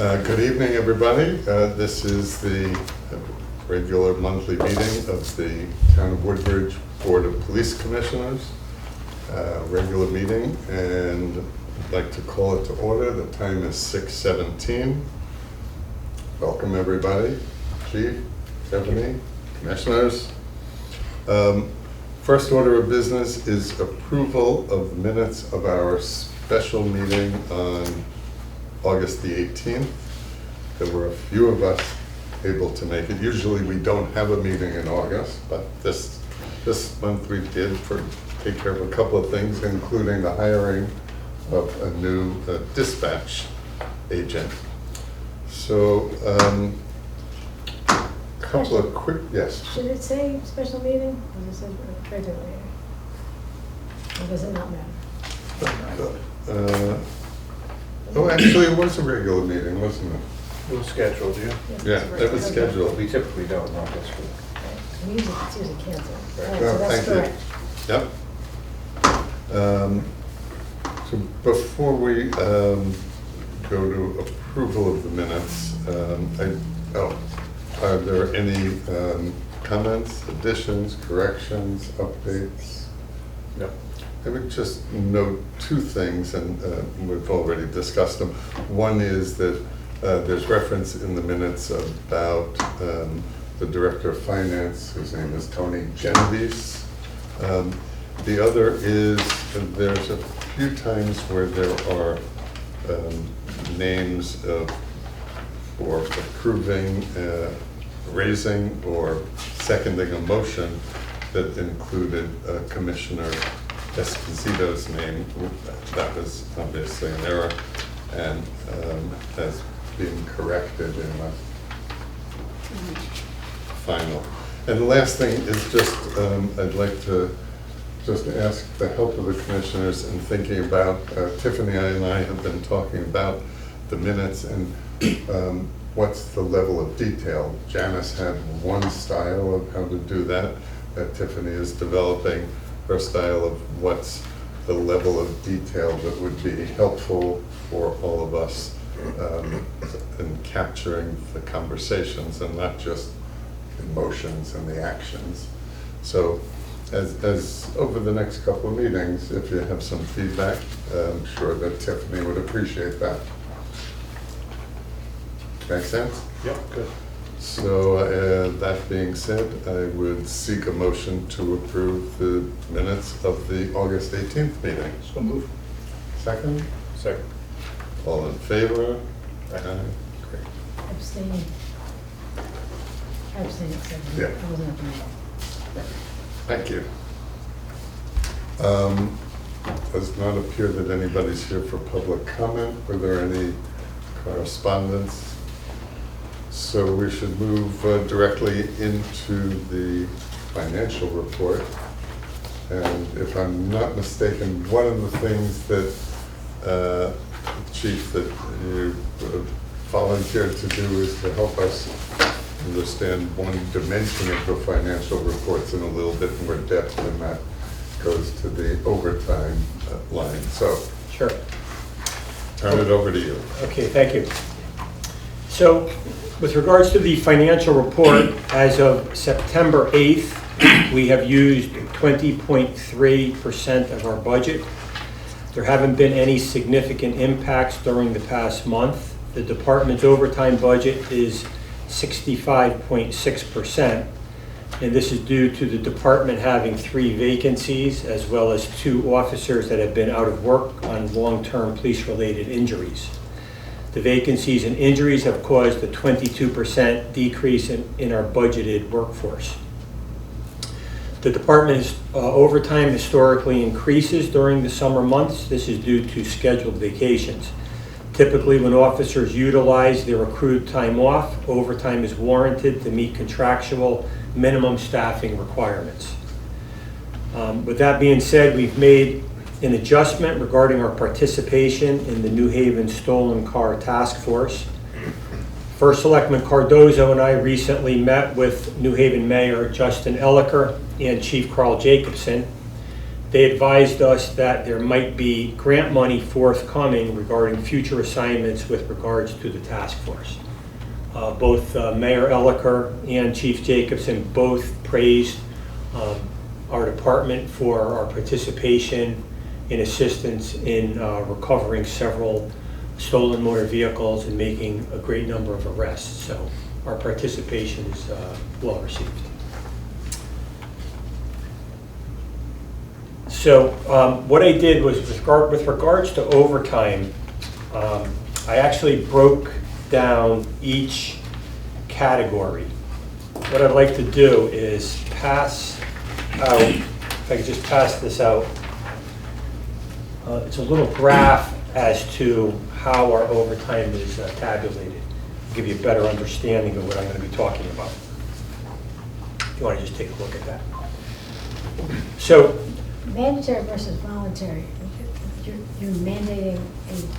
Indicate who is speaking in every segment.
Speaker 1: Good evening, everybody. This is the regular monthly meeting of the Town of Woodbridge Board of Police Commissioners. Regular meeting, and I'd like to call it to order. The time is 6:17. Welcome, everybody. Chief, Stephanie, Commissioners. First order of business is approval of the minutes of our special meeting on August the 18th. There were a few of us able to make it. Usually we don't have a meeting in August, but this month we did take care of a couple of things, including the hiring of a new dispatch agent. So, couple of quick, yes.
Speaker 2: Should it say special meeting, or does it say regular meeting? Or does it not matter?
Speaker 1: Oh, actually, it was a regular meeting, wasn't it?
Speaker 3: It was scheduled, yeah.
Speaker 1: Yeah, it was scheduled.
Speaker 3: We typically don't know this week.
Speaker 2: It's usually canceled. All right,
Speaker 1: Well,
Speaker 2: so that's
Speaker 1: thank you.
Speaker 2: correct.
Speaker 1: Yep. So before we go to approval of the minutes, are there any comments, additions, corrections, updates?
Speaker 3: No.
Speaker 1: I would just note two things, and we've already discussed them. One is that there's reference in the minutes about the Director of Finance, whose name is Tony Genovese. The other is there's a few times where there are names for approving, raising, or seconding a motion that included Commissioner Esposito's name. That was obviously an error and has been corrected in the final. And the last thing is just, I'd like to just ask the help of the commissioners in thinking about, Tiffany and I have been talking about the minutes and what's the level of detail. Janice had one style of how to do that. Tiffany is developing her style of what's the level of detail that would be helpful for all of us in capturing the conversations and not just emotions and the actions. So as over the next couple of meetings, if you have some feedback, I'm sure that Tiffany would appreciate that. Make sense?
Speaker 3: Yep, good.
Speaker 1: So that being said, I would seek a motion to approve the minutes of the August 18th meeting.
Speaker 3: So move.
Speaker 1: Second?
Speaker 3: Second.
Speaker 1: All in favor? Great.
Speaker 2: Abstain. Abstain, except
Speaker 1: Yeah.
Speaker 2: I wasn't at the meeting.
Speaker 1: Thank you. Does not appear that anybody's here for public comment. Were there any correspondence? So we should move directly into the financial report. And if I'm not mistaken, one of the things that, Chief, that you volunteered to do is to help us understand one dimension of the financial reports in a little bit more depth, and that goes to the overtime line. So,
Speaker 4: Sure.
Speaker 1: turn it over to you.
Speaker 4: Okay, thank you. So, with regards to the financial report, as of September 8th, we have used 20.3% of our budget. There haven't been any significant impacts during the past month. The department's overtime budget is 65.6%, and this is due to the department having 3 vacancies as well as 2 officers that have been out of work on long-term police-related injuries. The vacancies and injuries have caused a 22% decrease in our budgeted workforce. The department's overtime historically increases during the summer months. This is due to scheduled vacations. Typically, when officers utilize their accrued time off, overtime is warranted to meet contractual minimum staffing requirements. With that being said, we've made an adjustment regarding our participation in the New Haven Stolen Car Task Force. First Selectman Cardozo and I recently met with New Haven Mayor Justin Elicker and Chief Carl Jacobson. They advised us that there might be grant money forthcoming regarding future assignments with regards to the task force. Both Mayor Elicker and Chief Jacobson both praised our department for our participation in assistance in recovering several stolen motor vehicles and making a great number of arrests. So our participation is well received. So what I did was, with regards to overtime, I actually broke down each category. What I'd like to do is pass out, if I could just pass this out, it's a little graph as to how our overtime is tabulated, give you a better understanding of what I'm going to be talking about. If you want to just take a look at that. So,
Speaker 2: Mandatory versus voluntary, you're mandating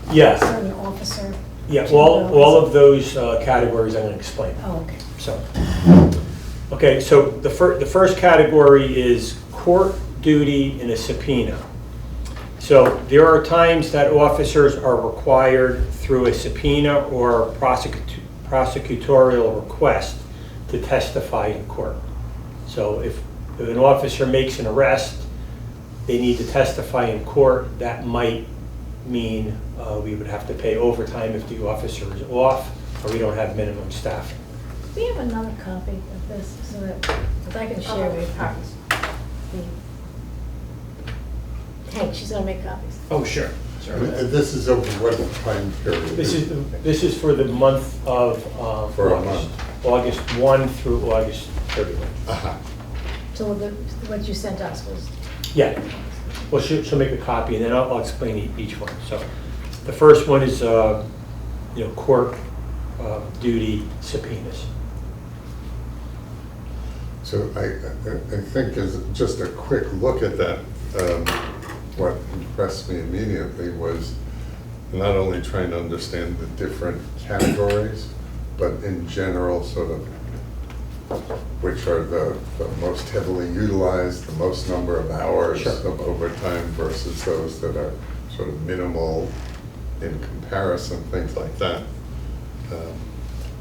Speaker 2: a
Speaker 4: Yeah.
Speaker 2: certain officer?
Speaker 4: yeah,
Speaker 2: to
Speaker 4: all of those categories I'm going to explain.
Speaker 2: Oh, okay.
Speaker 4: So, okay, so the first category is court duty and a subpoena. So there are times that officers are required through a subpoena or prosecutorial request to testify in court. So if an officer makes an arrest, they need to testify in court. That might mean we would have to pay overtime if the officer is off or we don't have minimum staffing.
Speaker 2: Do we have another copy of this so that I can share with copies? Hank, she's gonna make copies.
Speaker 5: Oh, sure. Sorry.
Speaker 1: This is over what time period?
Speaker 4: This is for the month of
Speaker 1: For a
Speaker 4: August.
Speaker 1: month.
Speaker 4: August 1 through August 31.
Speaker 1: Uh-huh.
Speaker 2: So what you sent us was,
Speaker 4: Yeah, well, she'll make a copy, and then I'll explain each one. So the first one is, court duty subpoenas.
Speaker 1: So I think as just a quick look at that, what impressed me immediately was not only trying to understand the different categories, but in general, sort of, which are the most heavily utilized, the most number of hours
Speaker 4: Sure.
Speaker 1: of overtime versus those that are sort of minimal in comparison, things like that.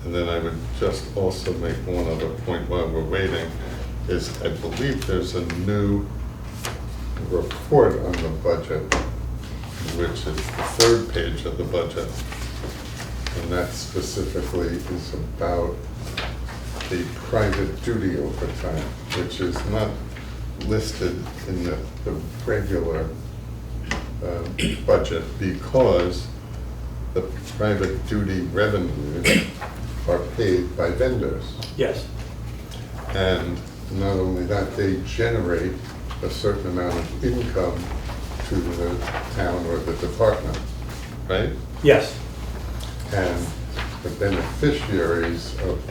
Speaker 1: And then I would just also make one other point while we're waiting, is I believe there's a new report on the budget, which is the third page of the budget. And that specifically is about the private duty overtime, which is not listed in the regular budget because the private duty revenues are paid by vendors.
Speaker 4: Yes,
Speaker 1: And not only that, they generate a certain amount of income to the town or the department, right?
Speaker 4: yes,
Speaker 1: And the beneficiaries of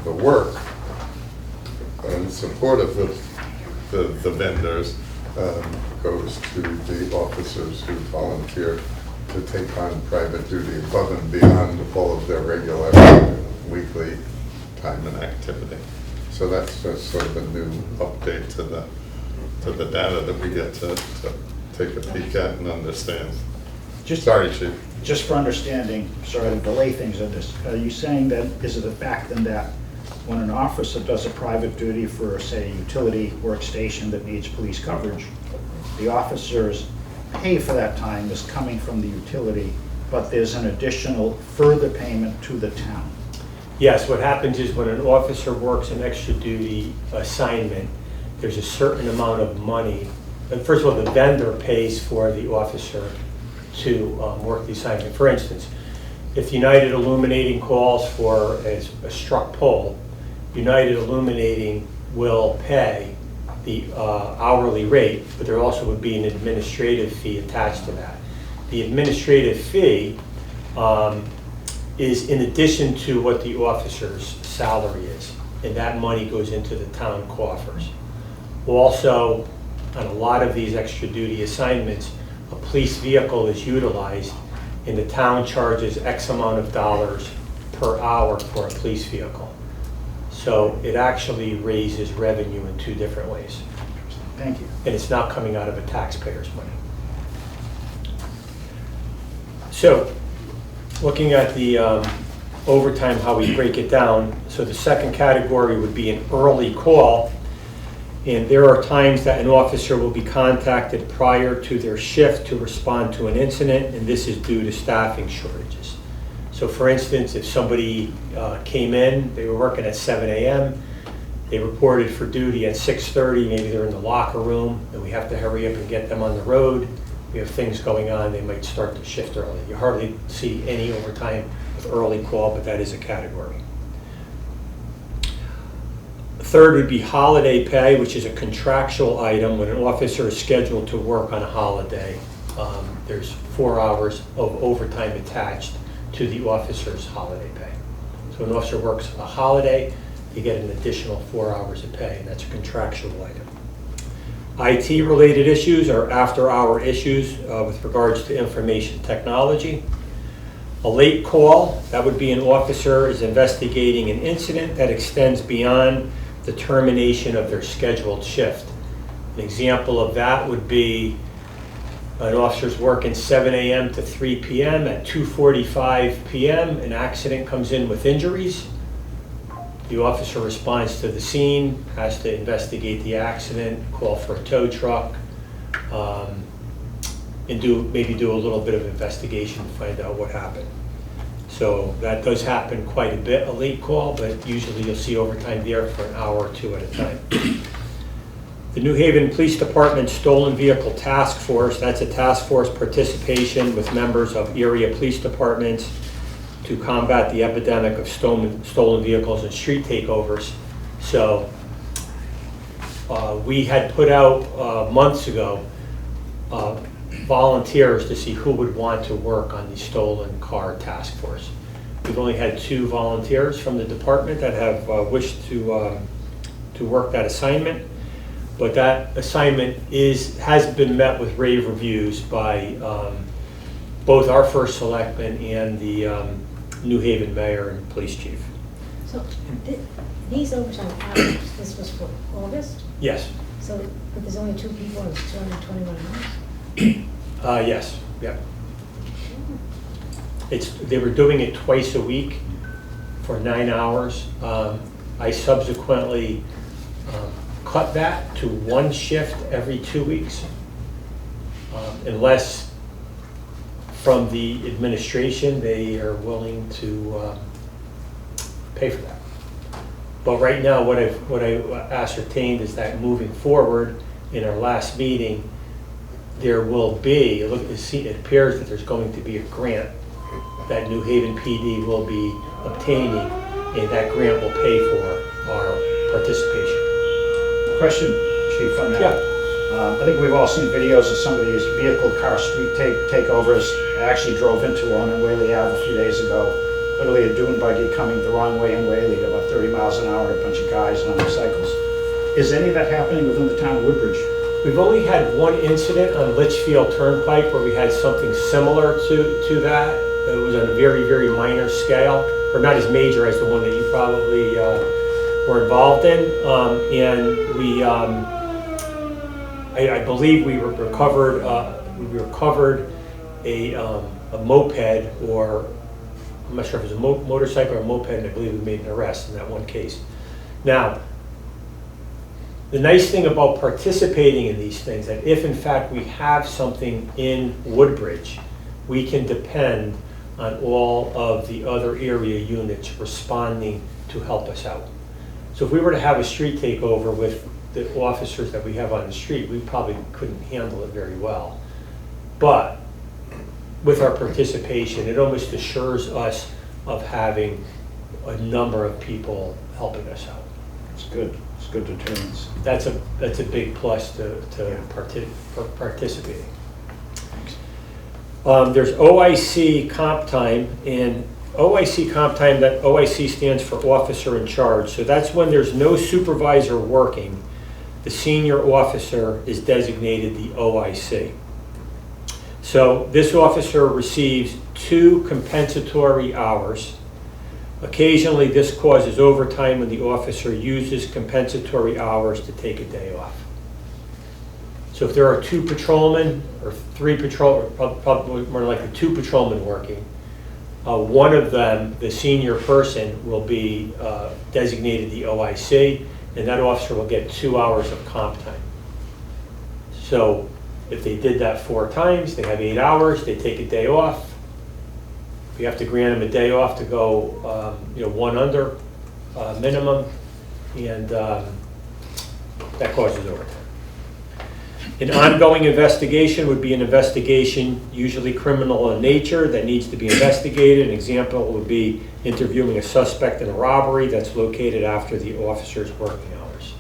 Speaker 1: the work in support of the vendors goes to the officers who volunteer to take on private duty above and beyond all of their regular weekly time and activity. So that's just sort of a new update to the data that we get to take a peek at and understand. Sorry, Chief.
Speaker 5: Just for understanding, sorry to delay things on this, are you saying that, is it a fact then that when an officer does a private duty for, say, a utility workstation that needs police coverage, the officers pay for that time is coming from the utility, but there's an additional further payment to the town?
Speaker 4: yes. What happens is when an officer works an extra duty assignment, there's a certain amount of money. And first of all, the vendor pays for the officer to work the assignment. For instance, if United Illuminating calls for a struck pole, United Illuminating will pay the hourly rate, but there also would be an administrative fee attached to that. The administrative fee is in addition to what the officer's salary is, and that money goes into the town coffers. Also, on a lot of these extra duty assignments, a police vehicle is utilized and the town charges X amount of dollars per hour for a police vehicle. So it actually raises revenue in two different ways.
Speaker 5: Thank you.
Speaker 4: and it's not coming out of a taxpayer's money. So, looking at the overtime, how we break it down, so the second category would be an early call, and there are times that an officer will be contacted prior to their shift to respond to an incident, and this is due to staffing shortages. So for instance, if somebody came in, they were working at 7 a.m., they reported for duty at 6:30, maybe they're in the locker room, and we have to hurry up and get them on the road. We have things going on, they might start the shift early. You hardly see any overtime with early call, but that is a category. Third would be holiday pay, which is a contractual item. When an officer is scheduled to work on a holiday, there's 4 hours of overtime attached to the officer's holiday pay. So an officer works a holiday, you get an additional 4 hours of pay, and that's a contractual item. IT-related issues are after-hour issues with regards to information technology. A late call, that would be an officer is investigating an incident that extends beyond the termination of their scheduled shift. An example of that would be an officer's working 7 a.m. to 3 p.m. At 2:45 p.m., an accident comes in with injuries. The officer responds to the scene, has to investigate the accident, call for a tow truck, and maybe do a little bit of investigation to find out what happened. So that does happen quite a bit, a late call, but usually you'll see overtime there for an hour or two at a time. The New Haven Police Department Stolen Vehicle Task Force, that's a task force participation with members of area police departments to combat the epidemic of stolen vehicles and street takeovers. So we had put out months ago volunteers to see who would want to work on the stolen car task force. We've only had 2 volunteers from the department that have wished to work that assignment, but that assignment has been met with rave reviews by both our first selectman and the New Haven mayor and police chief.
Speaker 2: So these overtime hours, this was for August?
Speaker 4: Yes.
Speaker 2: So, but there's only 2 people and it's 221 hours?
Speaker 4: Yes, yeah. They were doing it twice a week for 9 hours. I subsequently cut that to 1 shift every 2 weeks, unless from the administration they are willing to pay for that. But right now, what I ascertained is that moving forward, in our last meeting, there will be, it appears that there's going to be a grant that New Haven PD will be obtaining, and that grant will pay for our participation.
Speaker 5: Question, Chief, on that.
Speaker 4: Yeah.
Speaker 5: I think we've all seen videos of some of these vehicle car street takeovers. I actually drove into one on Whaley Ave a few days ago. Literally a dune buggy coming the wrong way in Whaley at about 30 miles an hour, a bunch of guys on motorcycles. Is any of that happening within the town of Woodbridge?
Speaker 4: We've only had 1 incident on Litchfield Turnpike where we had something similar to that. It was on a very, very minor scale, or not as major as the one that you probably were involved in. And we, I believe we recovered a moped, or I'm not sure if it was a motorcycle or a moped, and I believe we made an arrest in that one case. Now, the nice thing about participating in these things, that if in fact we have something in Woodbridge, we can depend on all of the other area units responding to help us out. So if we were to have a street takeover with the officers that we have on the street, we probably couldn't handle it very well. But with our participation, it almost assures us of having a number of people helping us out.
Speaker 5: It's good. It's good deterrence.
Speaker 4: That's a big plus to participating. There's OIC comp time, and OIC comp time, that OIC stands for officer in charge. So that's when there's no supervisor working. The senior officer is designated the OIC. So this officer receives 2 compensatory hours. Occasionally, this causes overtime when the officer uses compensatory hours to take a day off. So if there are 2 patrolmen or 3 or probably more likely 2 patrolmen working, one of them, the senior person, will be designated the OIC, and that officer will get 2 hours of comp time. So if they did that 4 times, they have 8 hours, they take a day off. We have to grant them a day off to go, 1 under minimum, and that causes overtime. An ongoing investigation would be an investigation, usually criminal in nature, that needs to be investigated. An example would be interviewing a suspect in a robbery that's located after the officer's working hours.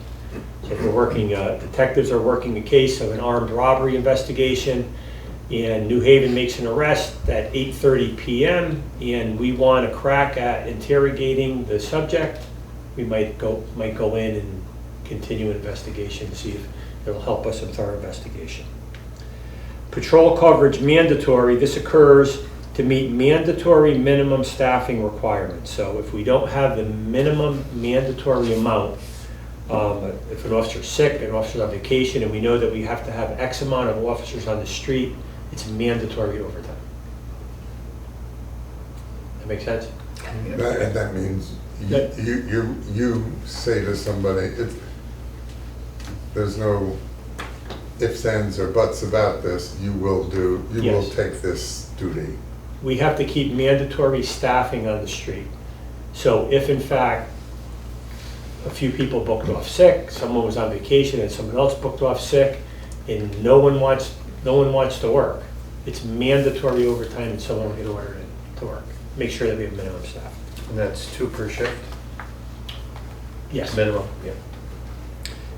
Speaker 4: So if we're working, detectives are working a case of an armed robbery investigation, and New Haven makes an arrest at 8:30 p.m., and we want a crack at interrogating the subject, we might go in and continue an investigation to see if it'll help us with our investigation. Patrol coverage mandatory. This occurs to meet mandatory minimum staffing requirements. So if we don't have the minimum mandatory amount, if an officer's sick, an officer's on vacation, and we know that we have to have X amount of officers on the street, it's mandatory overtime. That make sense?
Speaker 1: And that means you say to somebody, there's no ifs, ands, or buts about this. You will
Speaker 4: Yes.
Speaker 1: take this duty.
Speaker 4: We have to keep mandatory staffing on the street. So if in fact a few people booked off sick, someone was on vacation and someone else booked off sick, and no one wants to work, it's mandatory overtime and someone will get ordered in to work. Make sure that we have minimum staff.
Speaker 3: And that's 2 per shift?
Speaker 4: Yes.
Speaker 3: Minimum, yeah.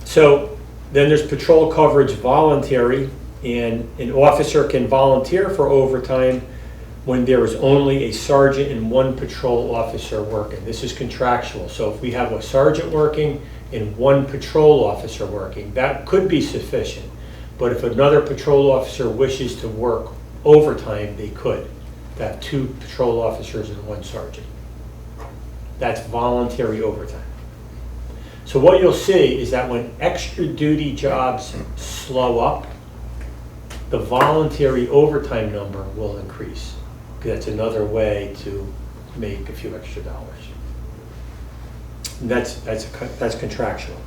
Speaker 4: So then there's patrol coverage voluntary, and an officer can volunteer for overtime when there is only a sergeant and 1 patrol officer working. This is contractual. So if we have a sergeant working and 1 patrol officer working, that could be sufficient. But if another patrol officer wishes to work overtime, they could. Have 2 patrol officers and 1 sergeant. That's voluntary overtime. So what you'll see is that when extra duty jobs slow up, the voluntary overtime number will increase. That's another way to make a few extra dollars. And that's contractual.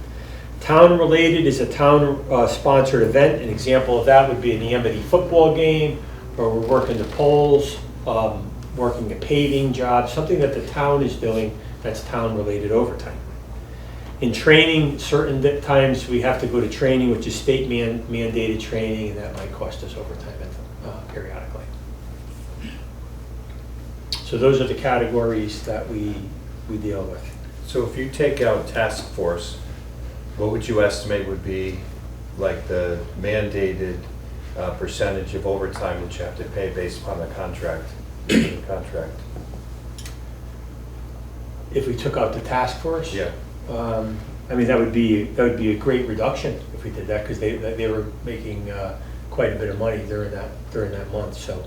Speaker 4: Town related is a town sponsored event. An example of that would be an Amity football game, or we're working the polls, working a paving job, something that the town is doing that's town related overtime. In training, certain times we have to go to training, which is state mandated training, and that might cost us overtime periodically. So those are the categories that we deal with.
Speaker 3: So if you take out task force, what would you estimate would be like the mandated percentage of overtime that you have to pay based upon the contract?
Speaker 4: If we took out the task force?
Speaker 3: Yeah.
Speaker 4: I mean, that would be a great reduction if we did that, because they were making quite a bit of money during that month. So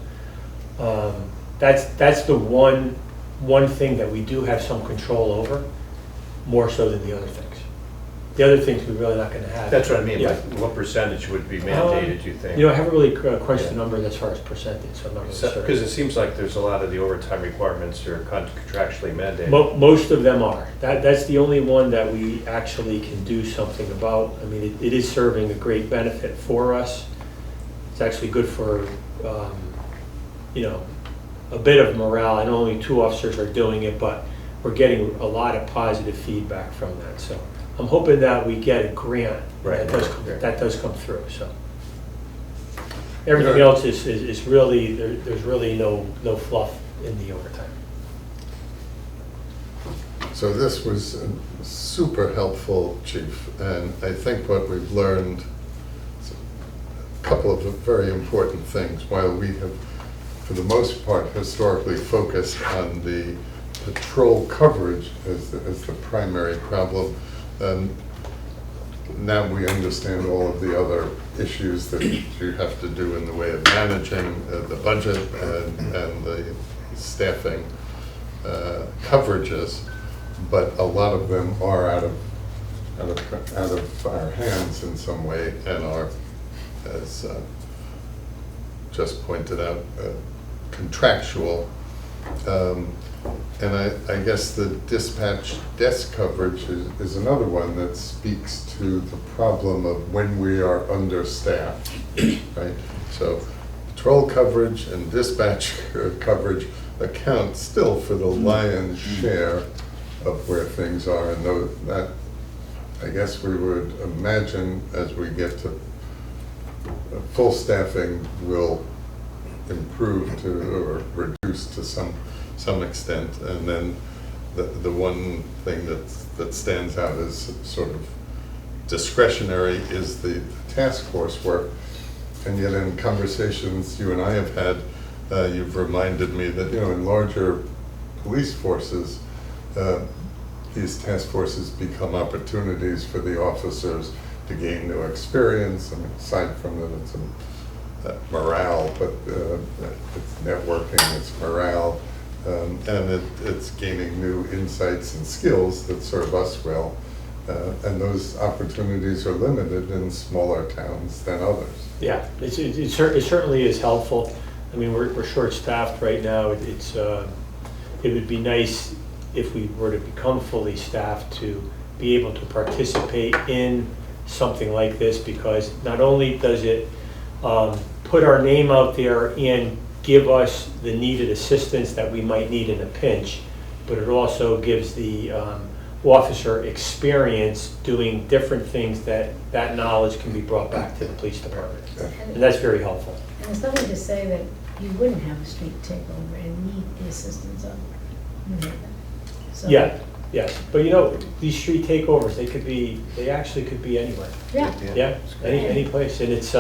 Speaker 4: that's the one thing that we do have some control over, more so than the other things. The other things we're really not going to have.
Speaker 3: That's what I mean,
Speaker 4: Yeah.
Speaker 3: like what percentage would be mandated, do you think?
Speaker 4: I haven't really crunched the numbers as far as percentage, so I'm not really sure.
Speaker 3: Because it seems like there's a lot of the overtime requirements are contractually mandated.
Speaker 4: Most of them are. That's the only one that we actually can do something about. I mean, it is serving a great benefit for us. It's actually good for, a bit of morale. I know only 2 officers are doing it, but we're getting a lot of positive feedback from that. So I'm hoping that we get a grant.
Speaker 3: Right.
Speaker 4: That does come through, so. Everything else is really, there's really no fluff in the overtime.
Speaker 1: So this was super helpful, Chief, and I think what we've learned is a couple of very important things. While we have, for the most part, historically focused on the patrol coverage as the primary problem, now we understand all of the other issues that you have to do in the way of managing the budget and the staffing coverages, but a lot of them are out of our hands in some way and are as just pointed out, contractual. And I guess the dispatch desk coverage is another one that speaks to the problem of when we are understaffed, right? So patrol coverage and dispatch coverage account still for the lion's share of where things are. And that, I guess we would imagine as we get to full staffing will improve to, or reduce to some extent. And then the one thing that stands out as sort of discretionary is the task force work. And yet in conversations you and I have had, you've reminded me that, you know, in larger police forces, these task forces become opportunities for the officers to gain new experience. I mean, aside from that, it's morale, but it's networking, it's morale, and it's gaining new insights and skills that serve us well. And those opportunities are limited in smaller towns than others.
Speaker 4: Yeah, it certainly is helpful. I mean, we're short-staffed right now. It would be nice if we were to become fully staffed to be able to participate in something like this, because not only does it put our name out there and give us the needed assistance that we might need in a pinch, but it also gives the officer experience doing different things that knowledge can be brought back to the police department. And that's very helpful.
Speaker 2: And there's nothing to say that you wouldn't have a street takeover and need the assistance of New Haven. So-
Speaker 4: Yeah, yes, but you know, these street takeovers, they actually could be anywhere.
Speaker 2: Yeah.
Speaker 4: Yeah, any place, and it's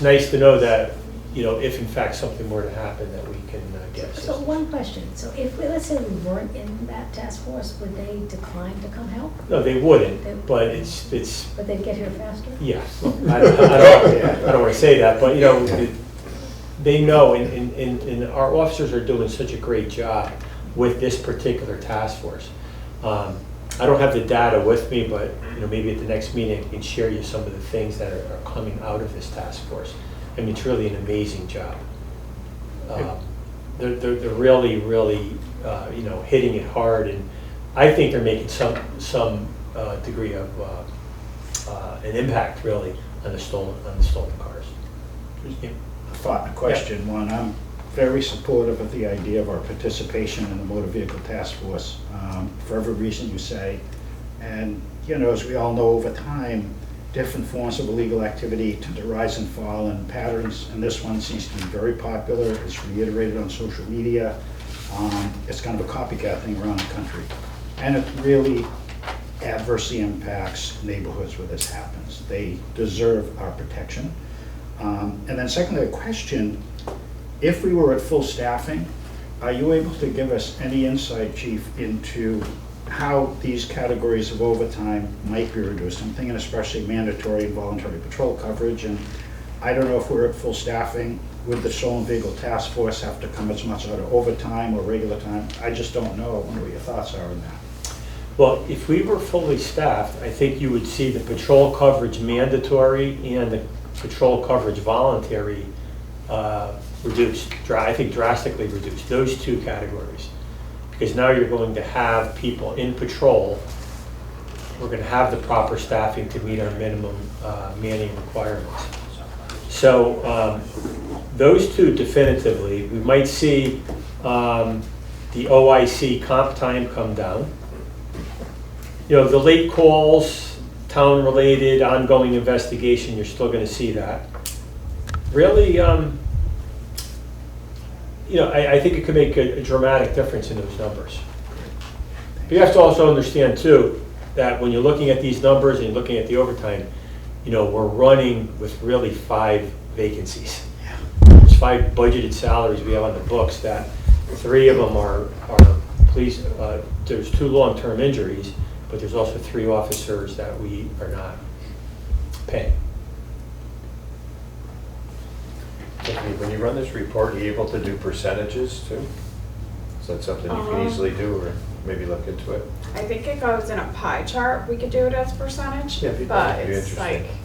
Speaker 4: nice to know that, you know, if in fact something were to happen, that we can get
Speaker 2: So
Speaker 4: assistance.
Speaker 2: one question, so if, let's say we weren't in that task force, would they decline to come help?
Speaker 4: No, they wouldn't, but it's,
Speaker 2: But they'd get here faster?
Speaker 4: yeah, well, I don't want to say that, but you know, they know, and our officers are doing such a great job with this particular task force. I don't have the data with me, but you know, maybe at the next meeting I can share you some of the things that are coming out of this task force. I mean, it's really an amazing job. They're really, you know, hitting it hard, and I think they're making some degree of an impact really on the stolen cars. Yeah.
Speaker 5: A thought and a question. One, I'm very supportive of the idea of our participation in the motor vehicle task force, for every reason you say. And, you know, as we all know, over time, different forms of illegal activity tend to rise and fall in patterns, and this one seems to be very popular. It's reiterated on social media. It's kind of a copycat thing around the country. And it really adversely impacts neighborhoods where this happens. They deserve our protection. And then secondly, a question, if we were at full staffing, are you able to give us any insight, Chief, into how these categories of overtime might be reduced? I'm thinking especially mandatory and voluntary patrol coverage, and I don't know if we're at full staffing, would the stolen vehicle task force have to come as much out of overtime or regular time? I just don't know. I wonder what your thoughts are on that.
Speaker 4: Well, if we were fully staffed, I think you would see the patrol coverage mandatory and the patrol coverage voluntary reduced, I think drastically reduced, those two categories. Because now you're going to have people in patrol, we're going to have the proper staffing to meet our minimum manning requirements. So those two definitively, we might see the OIC comp time come down. You know, the late calls, town-related, ongoing investigation, you're still going to see that. Really, you know, I think it could make a dramatic difference in those numbers. But you have to also understand too, that when you're looking at these numbers and you're looking at the overtime, you know, we're running with really 5 vacancies. There's 5 budgeted salaries we have on the books, that 3 of them are police, there's 2 long-term injuries, but there's also 3 officers that we are not paying.
Speaker 3: Tiffany, when you run this report, are you able to do percentages too? Is that something you can easily do, or maybe look into it?
Speaker 6: I think it goes in a pie chart. We could do it as percentage,
Speaker 3: Yeah,
Speaker 6: but
Speaker 3: that'd be
Speaker 6: it's
Speaker 3: interesting.
Speaker 6: like,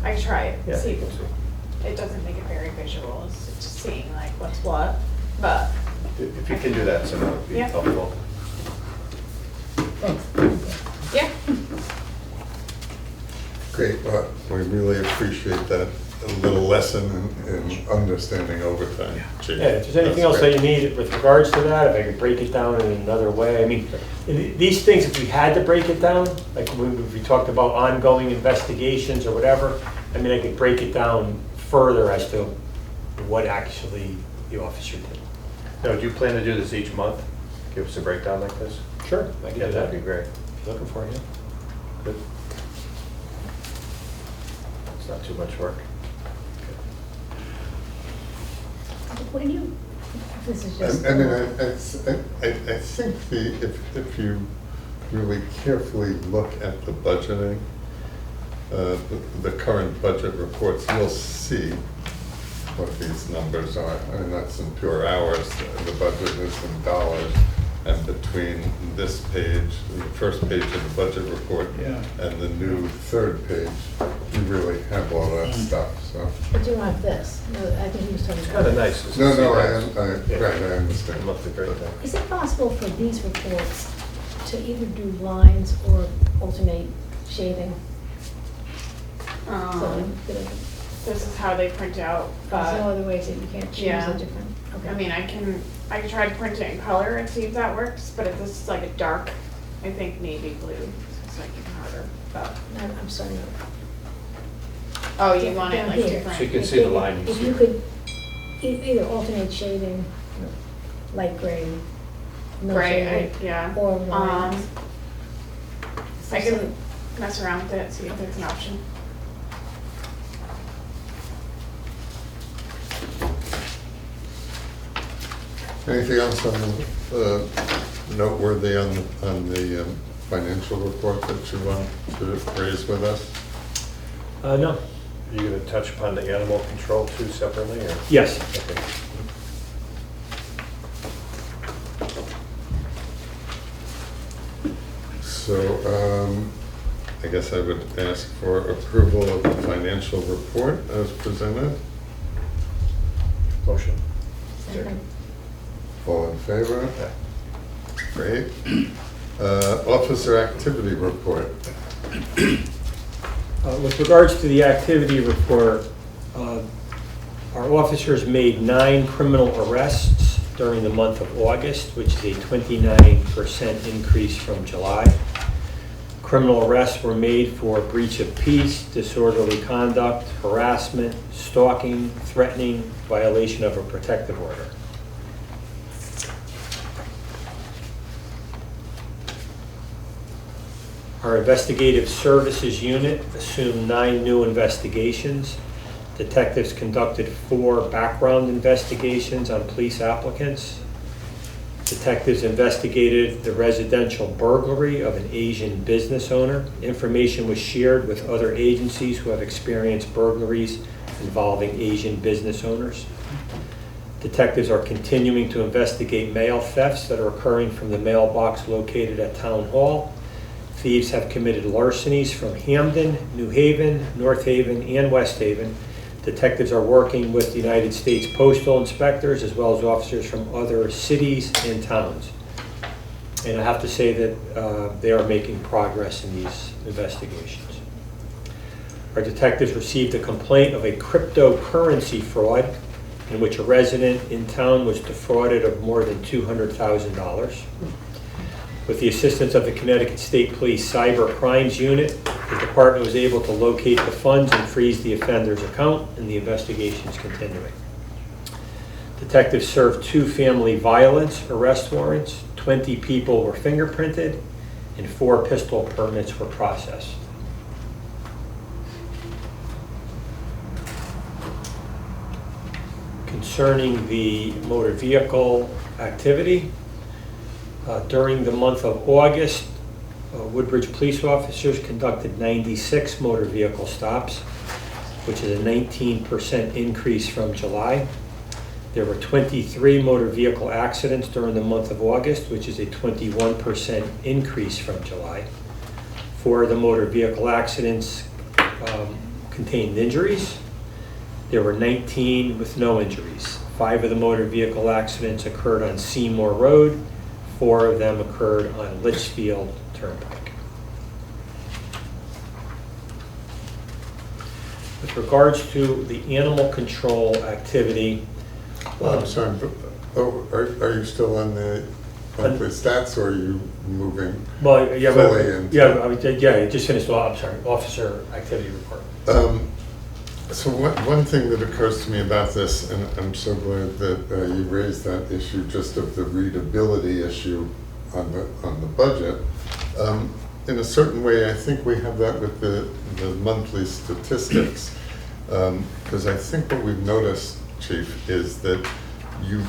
Speaker 6: I try it,
Speaker 3: Yeah,
Speaker 6: see,
Speaker 3: you can see.
Speaker 6: it doesn't make it very visual, it's just seeing like what's what, but,
Speaker 3: If you can do that, so that would be
Speaker 6: Yeah.
Speaker 3: helpful.
Speaker 2: Thanks.
Speaker 6: yeah.
Speaker 1: Great, well, we really appreciate that, a little lesson in understanding overtime. Chief.
Speaker 4: Yeah, if there's anything else that you need with regards to that, if I could break it down in another way, I mean, these things, if we had to break it down, like when we talked about ongoing investigations or whatever, I mean, I could break it down further as to what actually the officer did.
Speaker 3: Now, do you plan to do this each month? Give us a breakdown like this?
Speaker 4: Sure, I can
Speaker 3: Yeah,
Speaker 4: do
Speaker 3: that'd
Speaker 4: that.
Speaker 3: be great.
Speaker 4: If you're looking for it, yeah.
Speaker 3: Good. It's not too much work.
Speaker 2: When you, this is
Speaker 1: I
Speaker 2: just.
Speaker 1: mean, I think if you really carefully look at the budgeting, the current budget reports, you'll see what these numbers are. I mean, that's in pure hours, the budget is in dollars. And between this page, the first page of the budget report,
Speaker 5: Yeah.
Speaker 1: and the new third page, you really have all that stuff, so.
Speaker 2: But you want this, no, I think he was talking
Speaker 3: It's
Speaker 2: about.
Speaker 3: kind of nice. to
Speaker 1: No,
Speaker 3: see
Speaker 1: no,
Speaker 3: that.
Speaker 1: right, I understand.
Speaker 3: I love the breakdown.
Speaker 2: Is it possible for these reports to either do lines or alternate shading? So that it-
Speaker 6: This is how they print out,
Speaker 2: there's no
Speaker 6: but,
Speaker 2: other ways that you can't choose
Speaker 6: Yeah.
Speaker 2: a different, okay.
Speaker 6: I mean, I can try to print it in color and see if that works, but if this is like a dark, I think navy blue, it's like even harder, but,
Speaker 2: I'm sorry.
Speaker 6: oh, you want it
Speaker 2: Down
Speaker 6: like
Speaker 2: here.
Speaker 6: different?
Speaker 3: So you can see the line you
Speaker 2: If
Speaker 3: see.
Speaker 2: you could either alternate shading, light gray, no
Speaker 6: Gray,
Speaker 2: shading,
Speaker 6: yeah.
Speaker 2: or lines.
Speaker 6: I can mess around with it, see if there's an option.
Speaker 1: Anything else on the, noteworthy on the financial report that you want to raise with us?
Speaker 4: No,
Speaker 3: Are you going to touch upon the animal control too separately, or?
Speaker 4: yes.
Speaker 3: Okay.
Speaker 1: So, I guess I would ask for approval of the financial report as presented.
Speaker 3: Motion.
Speaker 2: Second.
Speaker 1: All in favor?
Speaker 3: Yeah.
Speaker 1: Great. Officer activity report.
Speaker 4: With regards to the activity report, our officers made 9 criminal arrests during the month of August, which is a 29% increase from July. Criminal arrests were made for breach of peace, disorderly conduct, harassment, stalking, threatening, violation of a protective order. Our investigative services unit assumed 9 new investigations. Detectives conducted 4 background investigations on police applicants. Detectives investigated the residential burglary of an Asian business owner. Information was shared with other agencies who have experienced burglaries involving Asian business owners. Detectives are continuing to investigate mail thefts that are occurring from the mailbox located at Town Hall. Thieves have committed larcenies from Hamden, New Haven, North Haven, and West Haven. Detectives are working with the United States Postal Inspectors as well as officers from other cities and towns. And I have to say that they are making progress in these investigations. Our detectives received a complaint of a cryptocurrency fraud in which a resident in town was defrauded of more than $200,000. With the assistance of the Connecticut State Police Cyber Crimes Unit, the department was able to locate the funds and freeze the offender's account, and the investigation is continuing. Detectives served 2 family violence arrest warrants, 20 people were fingerprinted, and 4 pistol permits were processed. Concerning the motor vehicle activity, during the month of August, Woodbridge police officers conducted 96 motor vehicle stops, which is a 19% increase from July. There were 23 motor vehicle accidents during the month of August, which is a 21% increase from July. 4 of the motor vehicle accidents contained injuries. There were 19 with no injuries. 5 of the motor vehicle accidents occurred on Seymour Road. 4 of them occurred on Litchfield Turnpike. With regards to the animal control activity,
Speaker 1: Well, I'm sorry, but, are you still on the monthly stats, or are you moving?
Speaker 4: well, yeah,
Speaker 1: Fully into-
Speaker 4: I just finished, I'm sorry, officer activity report.
Speaker 1: So one thing that occurs to me about this, and I'm so glad that you raised that issue, just of the readability issue on the budget. In a certain way, I think we have that with the monthly statistics. Because I think what we've noticed, Chief, is that you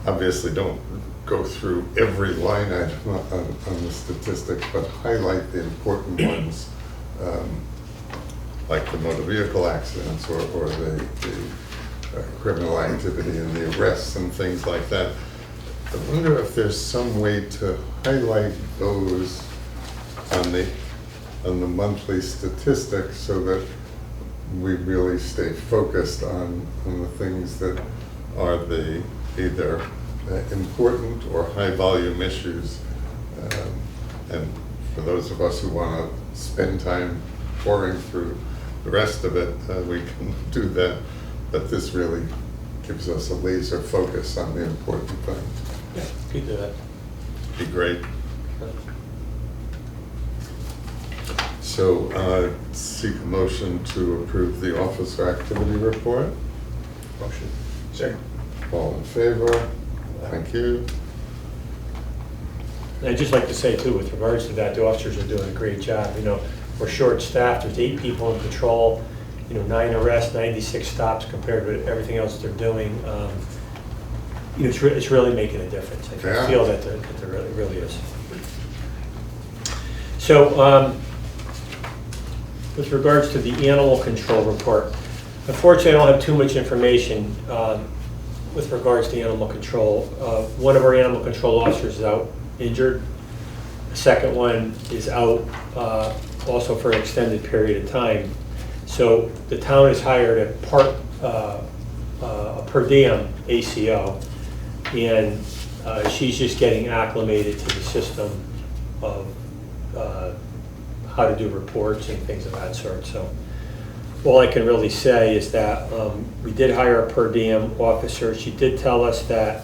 Speaker 1: obviously don't go through every line item on the statistics, but highlight the important ones, like the motor vehicle accidents or the criminal activity and the arrests and things like that. I wonder if there's some way to highlight those on the monthly statistics so that we really stay focused on the things that are the either important or high volume issues. And for those of us who want to spend time pouring through the rest of it, we can do that. But this really gives us a laser focus on the important things.
Speaker 4: Yeah, could do that.
Speaker 1: Be great. So, seek a motion to approve the officer activity report.
Speaker 3: Motion.
Speaker 5: Second.
Speaker 1: All in favor? Thank you.
Speaker 4: And I'd just like to say too, with regards to that, the officers are doing a great job. You know, we're short-staffed, there's 8 people in patrol, 9 arrests, 96 stops compared with everything else they're doing. It's really making a difference. I
Speaker 1: Yeah.
Speaker 4: feel that there really is. So, with regards to the animal control report, unfortunately, I don't have too much information with regards to animal control. One of our animal control officers is out injured. The second one is out also for an extended period of time. So the town has hired a per diem ACO, and she's just getting acclimated to the system of how to do reports and things of that sort. So all I can really say is that we did hire a per diem officer. She did tell us that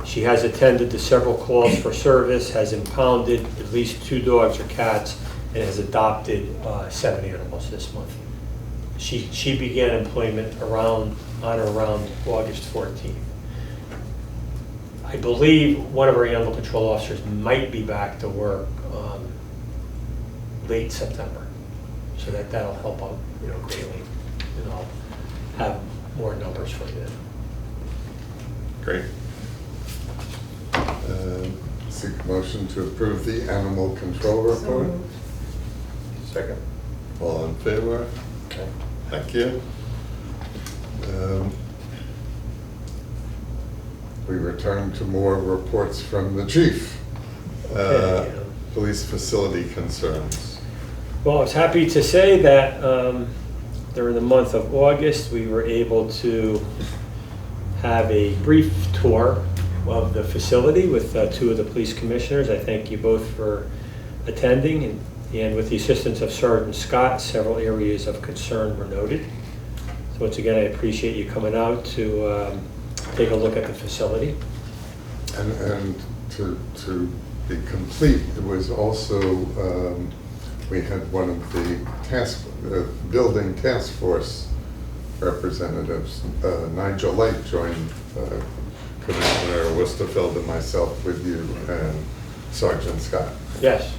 Speaker 4: she has attended to several calls for service, has impounded at least 2 dogs or cats, and has adopted 7 animals this month. She began employment on or around August 14th. I believe one of our animal control officers might be back to work late September, so that'll help out, greatly, and I'll have more numbers for you then.
Speaker 1: Great. Seek a motion to approve the animal control report.
Speaker 3: Second.
Speaker 1: All in favor?
Speaker 3: Okay.
Speaker 1: Thank you. We return to more reports from the chief.
Speaker 4: Okay.
Speaker 1: Police facility concerns.
Speaker 4: Well, I was happy to say that during the month of August, we were able to have a brief tour of the facility with 2 of the police commissioners. I thank you both for attending, and with the assistance of Sergeant Scott, several areas of concern were noted. So once again, I appreciate you coming out to take a look at the facility.
Speaker 1: And to be complete, it was also, we had one of the building task force representatives, Nigel Lake, joined Commissioner Westerfeld and myself with you and Sergeant Scott.
Speaker 4: Yes.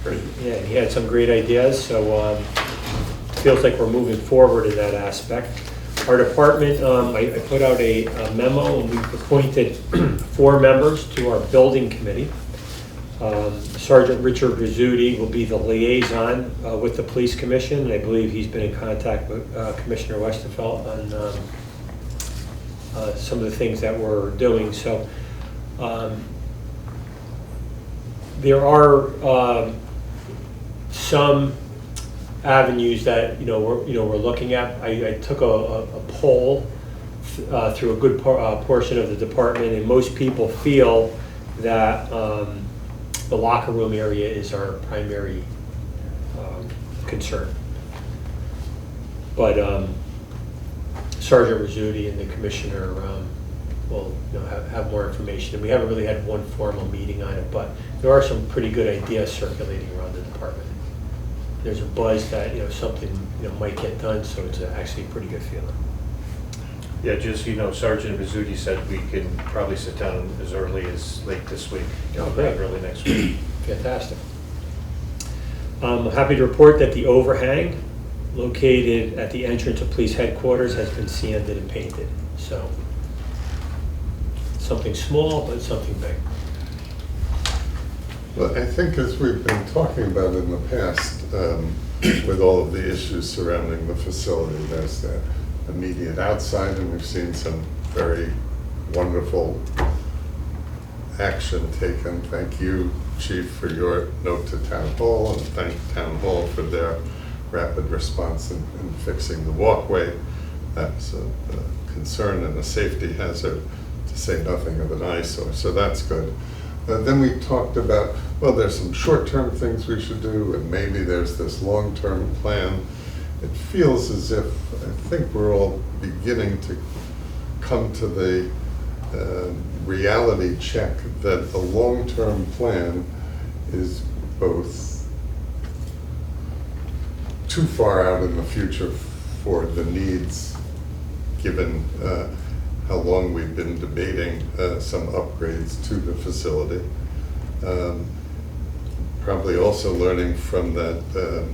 Speaker 1: Great.
Speaker 4: Yeah, he had some great ideas, so feels like we're moving forward in that aspect. Our department, I put out a memo, and we've appointed 4 members to our building committee. Sergeant Richard Rizzuti will be the liaison with the police commission, and I believe he's been in contact with Commissioner Westerfeld on some of the things that we're doing. So there are some avenues that, we're looking at. I took a poll through a good portion of the department, and most people feel that the locker room area is our primary concern. But Sergeant Rizzuti and the commissioner will have more information. And we haven't really had one formal meeting on it, but there are some pretty good ideas circulating around the department. There's a buzz that something might get done, so it's actually a pretty good feeling.
Speaker 3: Yeah, just, Sergeant Rizzuti said we can probably sit down as early as late this week.
Speaker 4: Oh, great.
Speaker 3: Early next week.
Speaker 4: Fantastic. I'm happy to report that the overhang located at the entrance of police headquarters has been sanded and painted. So something small, but something big.
Speaker 1: Well, I think as we've been talking about in the past, with all of the issues surrounding the facility, there's that immediate outside, and we've seen some very wonderful action taken. Thank you, Chief, for your note to Town Hall, and thank Town Hall for their rapid response in fixing the walkway. That's a concern and a safety hazard, to say nothing of an eyesore, so that's good. Then we talked about, well, there's some short-term things we should do, and maybe there's this long-term plan. It feels as if, I think we're all beginning to come to the reality check that a long-term plan is both too far out in the future for the needs, given how long we've been debating some upgrades to the facility. Probably also learning from that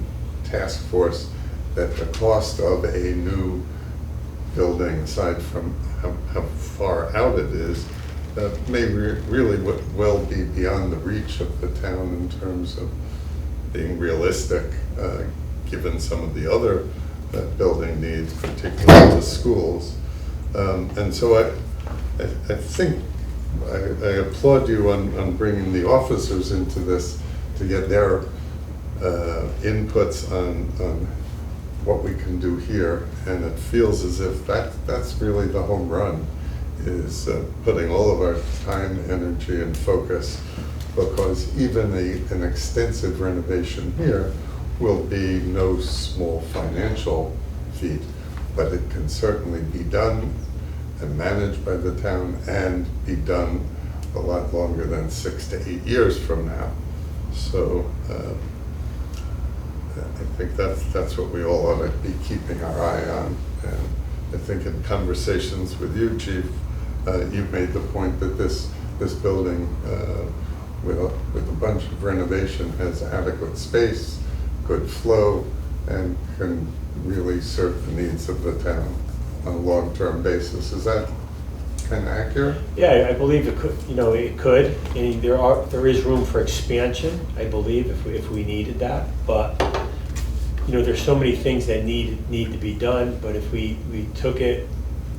Speaker 1: task force that the cost of a new building, aside from how far out it is, may really well be beyond the reach of the town in terms of being realistic, given some of the other building needs, particularly the schools. And so I think I applaud you on bringing the officers into this to get their inputs on what we can do here, and it feels as if that's really the home run, is putting all of our time, energy, and focus, because even an extensive renovation here will be no small financial feat, but it can certainly be done and managed by the town and be done a lot longer than 6 to 8 years from now. So I think that's what we all ought to be keeping our eye on. And I think in conversations with you, Chief, you've made the point that this building, with a bunch of renovation, has adequate space, good flow, and can really serve the needs of the town on a long-term basis. Is that kind of accurate?
Speaker 4: Yeah, I believe it could. It could. And there is room for expansion, I believe, if we needed that. But there's so many things that need to be done. But if we took it,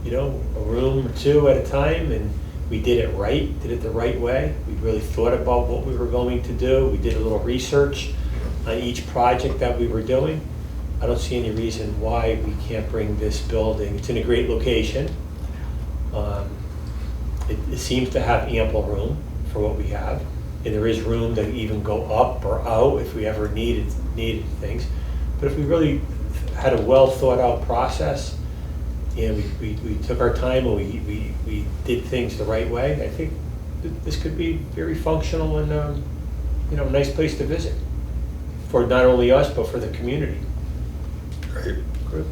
Speaker 4: a room or two at a time, and we did it the right way. We really thought about what we were going to do. We did a little research on each project that we were doing. I don't see any reason why we can't bring this building. It's in a great location. It seems to have ample room for what we have, and there is room to even go up or out if we ever needed things. But if we really had a well thought out process, and we took our time and we did things the right way, I think this could be very functional and a nice place to visit for not only us but for the community.
Speaker 1: Great. Good.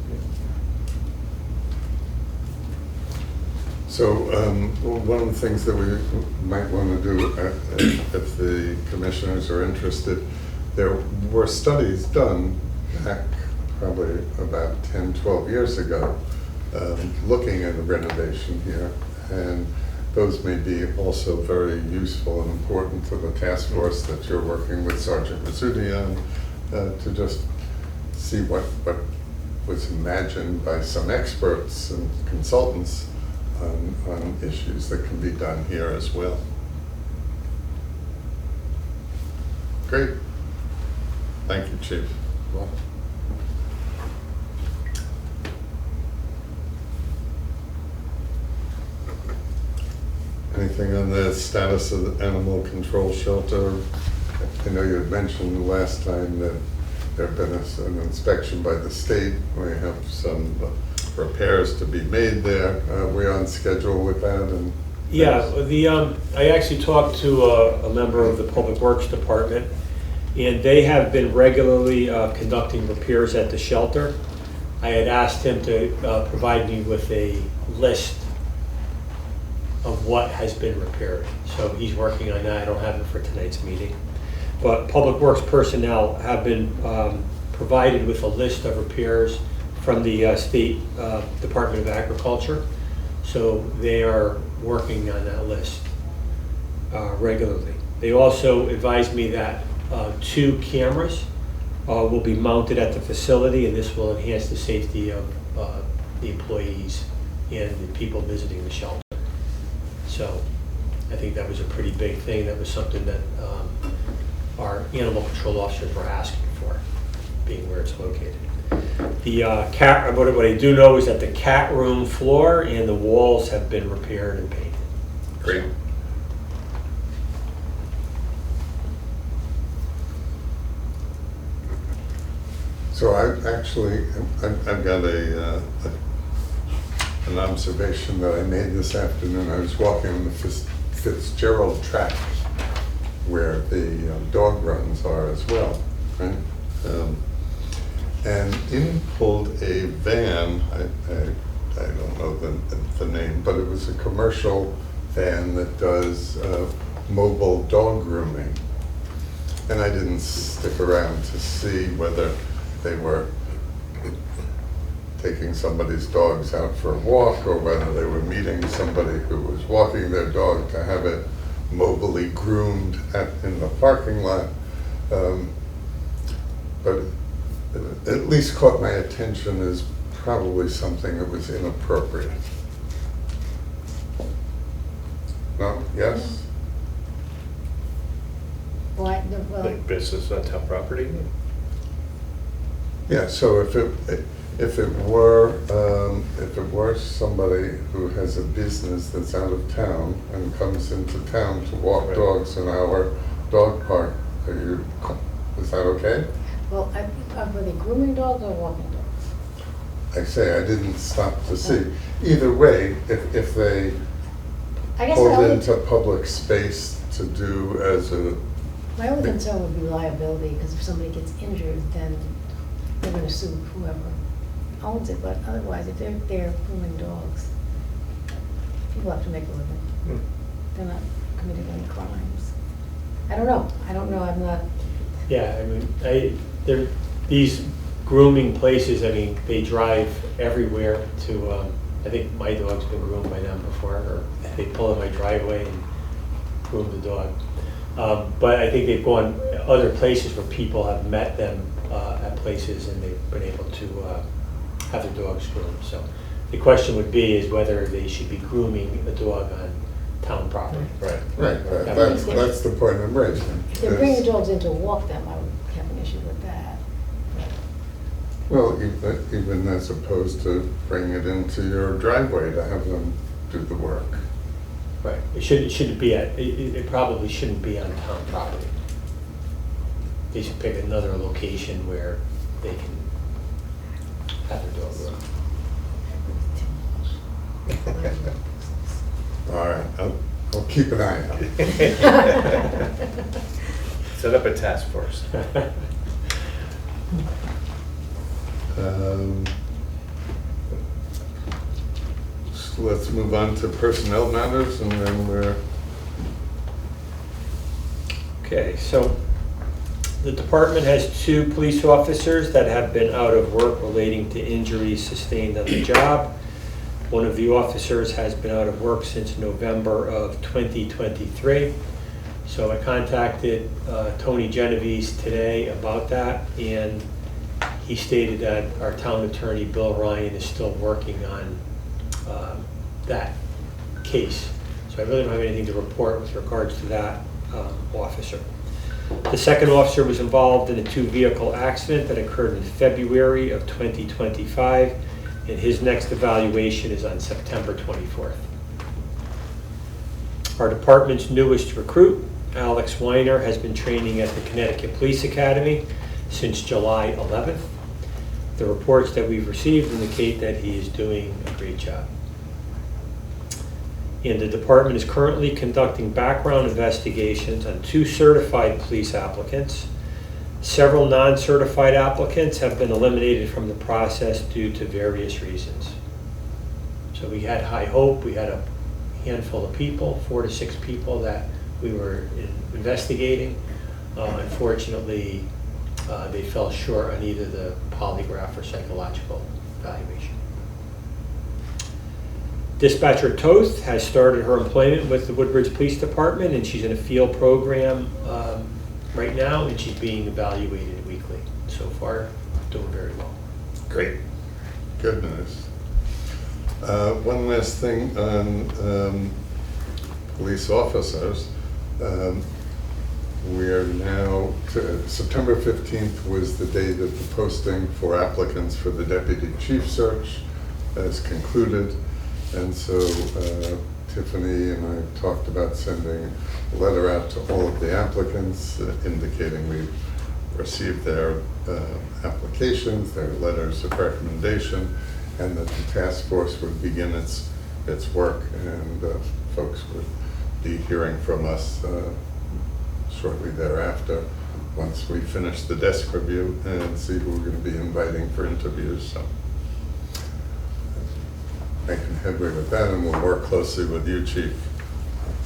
Speaker 1: So one of the things that we might want to do, if the commissioners are interested, there were studies done back probably about 10, 12 years ago, looking at a renovation here, and those may be also very useful and important to the task force that you're working with Sergeant Rizzuti on, to just see what was imagined by some experts and consultants on issues that can be done here as well. Great. Thank you, Chief.
Speaker 5: Well,
Speaker 1: anything on the status of the animal control shelter? I know you had mentioned last time that there had been an inspection by the state. We have some repairs to be made there. We're on schedule with that and.
Speaker 4: Yeah, I actually talked to a member of the Public Works Department, and they have been regularly conducting repairs at the shelter. I had asked him to provide me with a list of what has been repaired. So he's working on that. I don't have it for tonight's meeting. But Public Works personnel have been provided with a list of repairs from the State Department of Agriculture. So they are working on that list regularly. They also advised me that 2 cameras will be mounted at the facility, and this will enhance the safety of the employees and the people visiting the shelter. So I think that was a pretty big thing. That was something that our animal control officers were asking for, being where it's located. The cat, what I do know is that the cat room floor and the walls have been repaired and painted.
Speaker 1: Great. So I've got an observation that I made this afternoon. I was walking on the Fitzgerald track where the dog runs are as well, right? And in pulled a van, I don't know the name, but it was a commercial van that does mobile dog grooming. And I didn't stick around to see whether they were taking somebody's dogs out for a walk or whether they were meeting somebody who was walking their dog to have it mobilely groomed in the parking lot. But at least caught my attention as probably something that was inappropriate. No? Yes?
Speaker 2: Why, well,
Speaker 3: Like business on town property?
Speaker 1: Yeah, so if it were somebody who has a business that's out of town and comes into town to walk
Speaker 3: Right.
Speaker 1: dogs in our dog park, is that okay?
Speaker 2: well, were they grooming dogs or walking dogs?
Speaker 1: I say, I didn't stop to see. Either way, if they
Speaker 2: I guess
Speaker 1: pulled into public space to do as a,
Speaker 2: my only concern would be liability, because if somebody gets injured, then they're gonna sue whoever owns it, but otherwise, if they're there grooming dogs, people have to make a living. They're not committing any crimes. I don't know, I'm not,
Speaker 4: Yeah, I mean, these grooming places, I mean, they drive everywhere to, I think my dog's been groomed by them before, or they pull in my driveway and groom the dog. But I think they've gone other places where people have met them at places and they've been able to have their dogs groomed. So the question would be is whether they should be grooming a dog on town property.
Speaker 3: Right.
Speaker 1: right, that's the point I'm raising.
Speaker 2: if they're bringing dogs in to walk them, I would have an issue with that.
Speaker 1: Well, even as opposed to bringing it into your driveway to have them do the work.
Speaker 4: Right. It shouldn't be it probably shouldn't be on town property. They should pick another location where they can have their dog groomed.
Speaker 1: All right, I'll keep an eye out.
Speaker 3: Set up a task force.
Speaker 1: So let's move on to personnel matters and then we're,
Speaker 4: Okay, so the department has 2 police officers that have been out of work relating to injuries sustained on the job. One of the officers has been out of work since November of 2023. So I contacted Tony Genovese today about that, and he stated that our town attorney, Bill Ryan, is still working on that case. So I really don't have anything to report with regards to that officer. The second officer was involved in a 2-vehicle accident that occurred in February of 2025, and his next evaluation is on September 24th. Our department's newest recruit, Alex Weiner, has been training at the Connecticut Police Academy since July 11th. The reports that we've received indicate that he is doing a great job. And the department is currently conducting background investigations on 2 certified police applicants. Several non-certified applicants have been eliminated from the process due to various reasons. So we had high hope. We had a handful of people, 4 to 6 people that we were investigating. Unfortunately, they fell short on either the polygraph or psychological evaluation. Dispatcher Toth has started her employment with the Woodbridge Police Department, and she's in a field program right now, and she's being evaluated weekly. So far, doing very well.
Speaker 1: Great. Good news. One last thing on police officers. We are now, September 15th was the day that the posting for applicants for the deputy chief search has concluded. And so Tiffany and I talked about sending a letter out to all of the applicants indicating we've received their applications, their letters of recommendation, and that the task force would begin its work, and folks would be hearing from us shortly thereafter once we finish the desk review and see who we're going to be inviting for interviews. So making headway with that, and we'll work closely with you, Chief,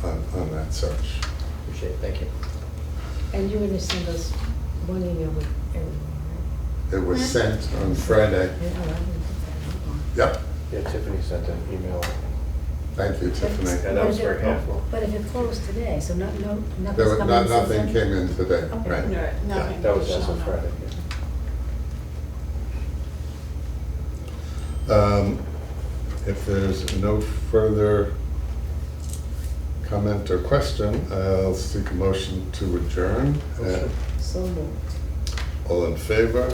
Speaker 1: on that search.
Speaker 4: Appreciate it. Thank you.
Speaker 2: And you're gonna send us one email with everyone,
Speaker 1: It was sent on Friday.
Speaker 2: right? Yeah, I didn't put that.
Speaker 1: Yep.
Speaker 3: Yeah, Tiffany sent an email.
Speaker 1: Thank you, Tiffany.
Speaker 3: And that was very helpful.
Speaker 2: But if it closed today, so nothing's
Speaker 1: There was
Speaker 2: coming in since
Speaker 1: nothing
Speaker 2: then?
Speaker 1: came in today,
Speaker 2: Okay.
Speaker 1: right?
Speaker 6: No, nothing.
Speaker 3: That was as
Speaker 6: additional,
Speaker 3: of
Speaker 6: no.
Speaker 3: Friday.
Speaker 1: If there's no further comment or question, I'll seek a motion to adjourn.
Speaker 2: So moved.
Speaker 1: All in favor?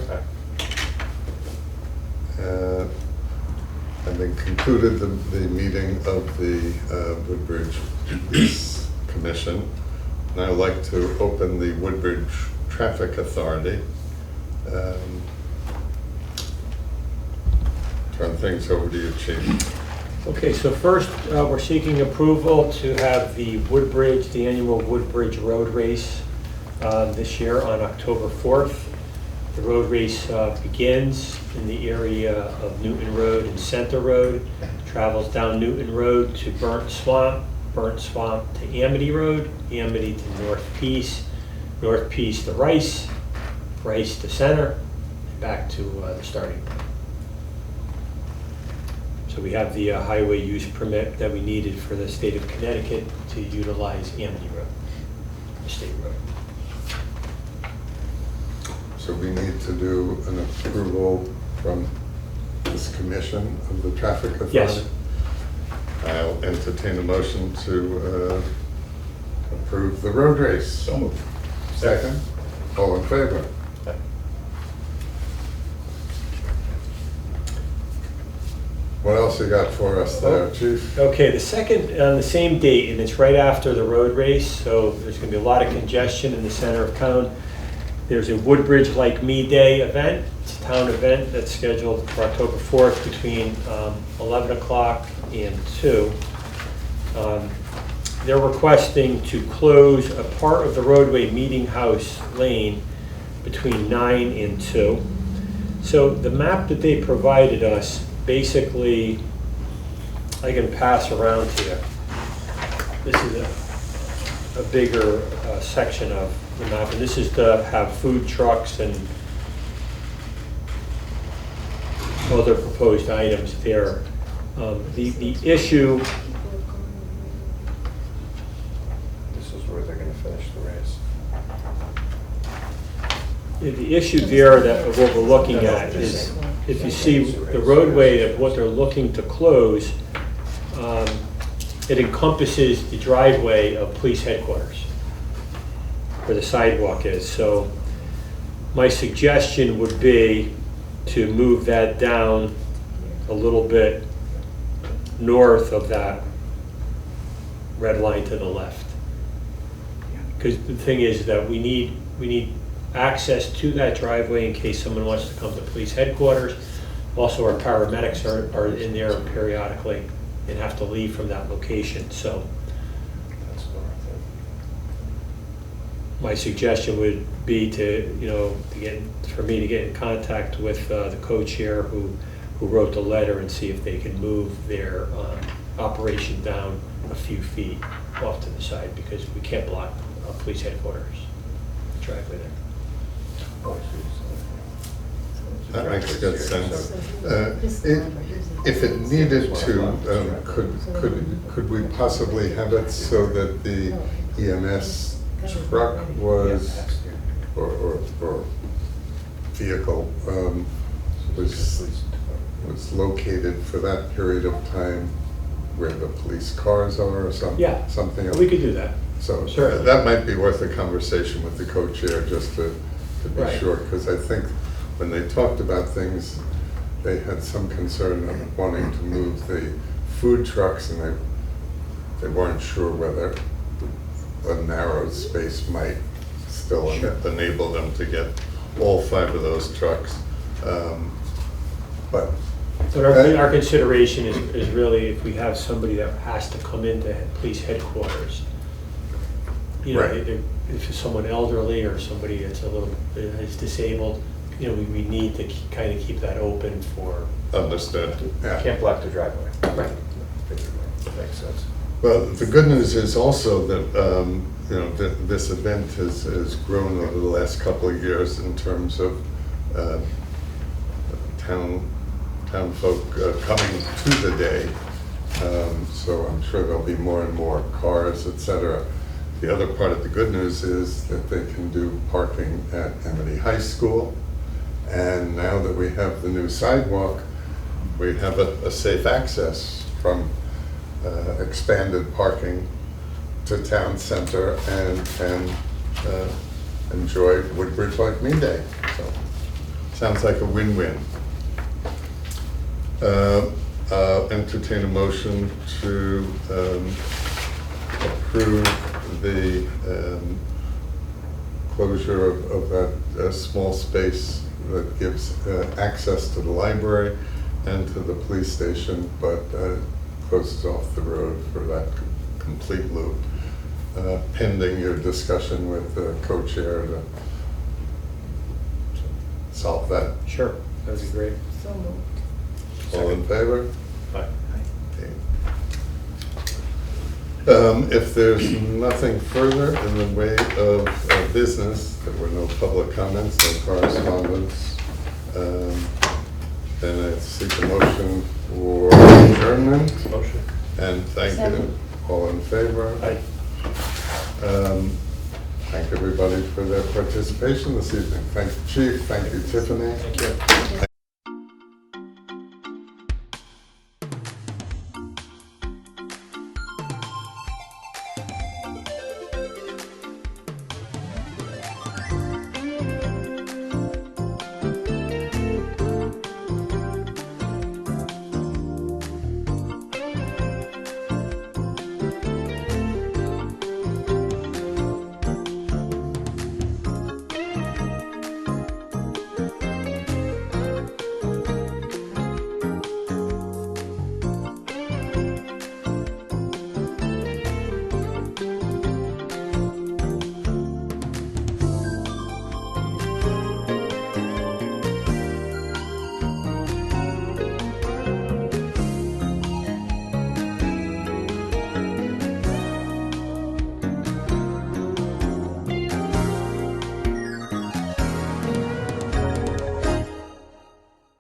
Speaker 1: Having concluded the meeting of the Woodbridge Police Commission, and I'd like to open the Woodbridge Traffic Authority. Turn things over to you, Chief.
Speaker 4: Okay, so first, we're seeking approval to have the Woodbridge, the annual Woodbridge Road Race this year on October 4th. The road race begins in the area of Newton Road and Center Road, travels down Newton Road to Burnt Swamp to Amity Road, Amity to North Peace, North Peace to Rice, Rice to Center, and back to the starting point. So we have the highway use permit that we needed for the state of Connecticut to utilize Amity Road, the state road.
Speaker 1: So we need to do an approval from this commission of the traffic authority?
Speaker 4: Yes.
Speaker 1: I'll entertain a motion to approve the road race.
Speaker 5: So moved.
Speaker 1: Second? All in favor? What else you got for us there, Chief?
Speaker 4: Okay, the second, on the same date, and it's right after the road race, so there's gonna be a lot of congestion in the center of town. There's a Woodbridge Like Me Day event. It's a town event that's scheduled for October 4th between 11 o'clock and 2. They're requesting to close a part of the roadway Meeting House Lane between 9 and 2. So the map that they provided us, basically, I can pass around here. This is a bigger section of the map, and this is to have food trucks and other proposed items there. The issue,
Speaker 3: This is where they're gonna finish the race.
Speaker 4: the issue there that what we're looking at is, if you see the roadway of what they're looking to close, it encompasses the driveway of police headquarters, where the sidewalk is. So my suggestion would be to move that down a little bit north of that red line to the left. Because the thing is that we need access to that driveway in case someone wants to come to police headquarters. Also, our paramedics are in there periodically and have to leave from that location, so
Speaker 3: That's north.
Speaker 4: my suggestion would be for me to get in contact with the co-chair who wrote the letter and see if they can move their operation down a few feet off to the side, because we can't block police headquarters driveway there.
Speaker 1: That makes good sense. If it needed to, could we possibly have it so that the EMS truck was, or vehicle was located for that period of time where the police cars are or
Speaker 4: Yeah,
Speaker 1: something else?
Speaker 4: we could do that.
Speaker 1: So
Speaker 4: Certainly.
Speaker 1: that might be worth a conversation with the co-chair, just to be
Speaker 4: Right.
Speaker 1: sure, because I think when they talked about things, they had some concern of wanting to move the food trucks, and they weren't sure whether a narrow space might still enable them to get all 5 of those trucks. But
Speaker 4: But our consideration is really if we have somebody that has to come into police headquarters,
Speaker 1: Right.
Speaker 4: if it's someone elderly or somebody that's is disabled, we need to kind of keep that open for.
Speaker 1: understood, yeah.
Speaker 3: Can't block the driveway.
Speaker 4: Right.
Speaker 3: Makes sense.
Speaker 1: Well, the good news is also that, this event has grown over the last couple of years in terms of town folk coming to the day. So I'm sure there'll be more and more cars, et cetera. The other part of the good news is that they can do parking at Amity High School. And now that we have the new sidewalk, we have a safe access from expanded parking to town center and can enjoy Woodbridge like me day. So, sounds like a win-win. Entertain a motion to approve the closure of that small space that gives access to the library and to the police station, but closes off the road for that complete loop, pending your discussion with the co-chair to solve that.
Speaker 4: Sure, that'd be great.
Speaker 2: So moved.
Speaker 1: All in favor?
Speaker 4: Bye.
Speaker 1: If there's nothing further in the way of business, there were no public comments, no correspondence, then I seek a motion for adjournment.
Speaker 3: Motion.
Speaker 1: And thank you.
Speaker 2: Second.
Speaker 1: All in favor?
Speaker 4: Aye.
Speaker 1: Thank everybody for their participation this evening. Thank you, Chief. Thank you, Tiffany.
Speaker 4: Thank you.